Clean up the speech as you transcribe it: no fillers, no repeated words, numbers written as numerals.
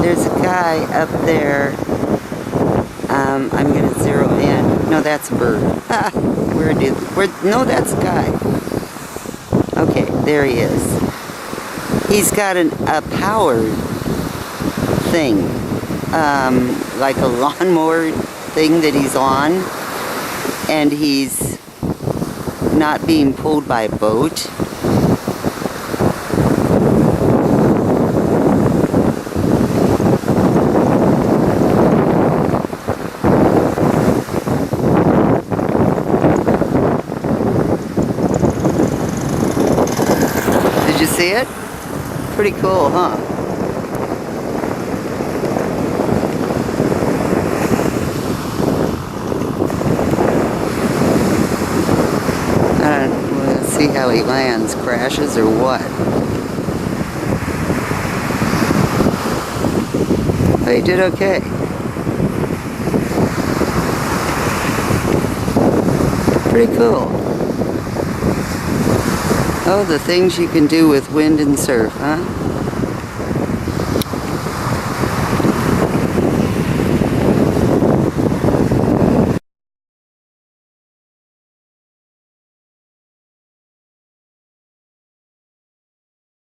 There's a guy up there. I'm gonna zero in. No, that's a bird. No, that's a guy. Okay, there he is. He's got a powered thing, like a lawnmower thing that he's on, and he's not being pulled by a boat. Did you see it? Pretty cool, huh? We'll see how he lands. Crashes or what? Oh, he did okay. Pretty cool. Oh, the things you can do with wind and surf, huh?